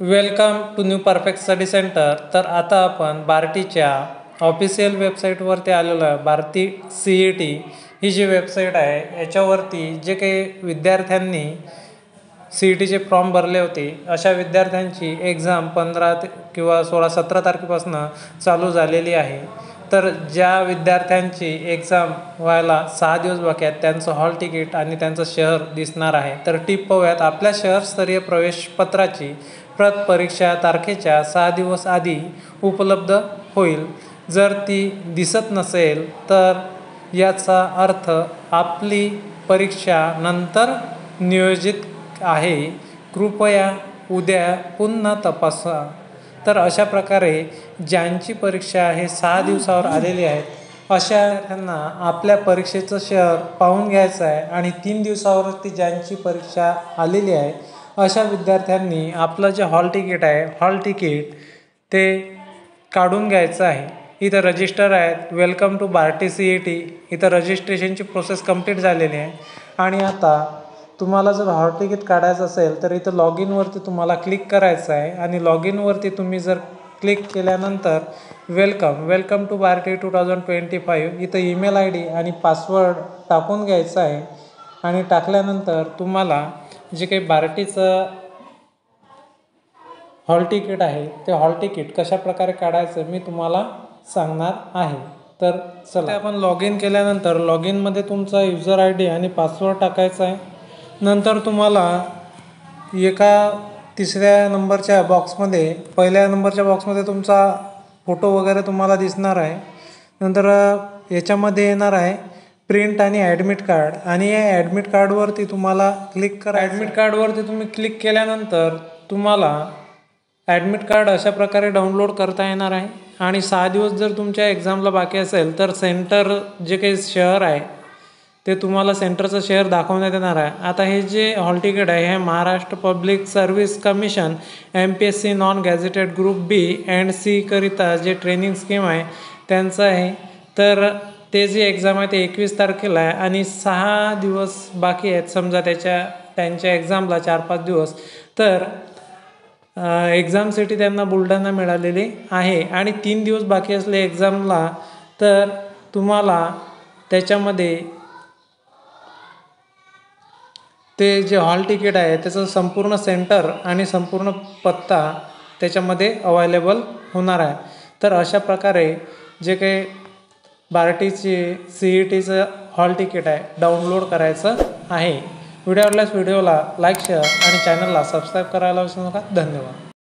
Welcome to new perfect study centre. तर आता आपण बार्टीच्या ऑफिशियल वेबसाईटवरती आलेलो आहे। बार्टी CET ही जी वेबसाईट आहे याच्यावरती जे काही विद्यार्थ्यांनी CETचे फॉर्म भरले होते अशा विद्यार्थ्यांची एक्झाम 15 किंवा 16-17 तारखेपासून चालू झालेली आहे। तर ज्या विद्यार्थ्यांची एक्झाम व्हायला 6 दिवस बाकी आहेत त्यांचं हॉल तिकीट आणि त्यांचं शहर दिसणार आहे। तर टिप पाहूयात, आपल्या शहरस्तरीय प्रवेशपत्राची प्रत परीक्षा तारखेच्या 6 दिवस आधी उपलब्ध होईल। जर ती दिसत नसेल तर याचा अर्थ आपली परीक्षा नंतर नियोजित आहे। कृपया उद्या पुन्हा तपासा। तर अशा प्रकारे ज्यांची परीक्षा आहे 6 दिवसावर आलेली आहे अशा त्यांना आपल्या परीक्षेचं शहर पाहून घ्यायचं आहे आणि 3 दिवसावरती ज्यांची परीक्षा आलेली आहे अशा विद्यार्थ्यांनी आपलं जे हॉल तिकीट आहे हॉल तिकीट ते काढून घ्यायचं आहे। इथं रजिस्टर आहेत, वेलकम टू बार्टी CET। इथं रजिस्ट्रेशनची प्रोसेस कंप्लीट झालेली आहे आणि आता तुम्हाला जर हॉल तिकीट काढायचं असेल तर इथं लॉग इनवरती तुम्हाला क्लिक करायचं आहे आणि लॉग इनवरती तुम्ही जर क्लिक केल्यानंतर वेलकम टू बार्टी 2025 इथं ईमेल ID आणि पासवर्ड टाकून घ्यायचा आहे आणि टाकल्यानंतर तुम्हाला जे काही बार्टीचं हॉल तिकीट आहे ते हॉल तिकीट कशा प्रकारे काढायचं मी तुम्हाला सांगणार आहे। तर चला आपण लॉग इन केल्यानंतर लॉग इनमध्ये तुमचा यूजर ID आणि पासवर्ड टाकायचा आहे। नंतर तुम्हाला एका तिसऱ्या नंबरच्या बॉक्समध्ये पहिल्या नंबरच्या बॉक्समध्ये तुमचा फोटो वगैरे तुम्हाला दिसणार आहे। नंतर याच्यामध्ये येणार आहे प्रिंट आणि ॲडमिट कार्ड आणि या ॲडमिट कार्डवरती तुम्हाला क्लिक करा। ॲडमिट कार्डवरती तुम्ही क्लिक केल्यानंतर तुम्हाला ॲडमिट कार्ड अशा प्रकारे डाउनलोड करता येणार आहे आणि 6 दिवस जर तुमच्या एक्झामला बाकी असेल तर सेंटर जे काही शहर आहे ते तुम्हाला सेंटरचं शहर दाखवण्यात येणार आहे। आता हे जे हॉल तिकीट आहे हे Maharashtra public service commission MPSC non gazetted group B and C करिता जे ट्रेनिंग स्कीम आहे त्यांचं आहे। तर ते जे एक्झाम आहे ते 21 तारखेला आहे आणि 6 दिवस बाकी आहेत समजा त्यांच्या एक्झामला 4-5 दिवस। तर एक्झामसाठी त्यांना बुलढाणा मिळालेली आहे आणि 3 दिवस बाकी असले एक्झामला तर तुम्हाला त्याच्यामध्ये ते जे हॉल तिकीट आहे त्याचं संपूर्ण सेंटर आणि संपूर्ण पत्ता त्याच्यामध्ये अवेलेबल होणार आहे। तर अशा प्रकारे जे काही बार्टीचे CETचं हॉल तिकीट आहे डाउनलोड करायचं आहे। व्हिडिओ आवडल्यास व्हिडिओला लाईक शेअर आणि चॅनलला सबस्क्राईब करायला विसरू नका। धन्यवाद।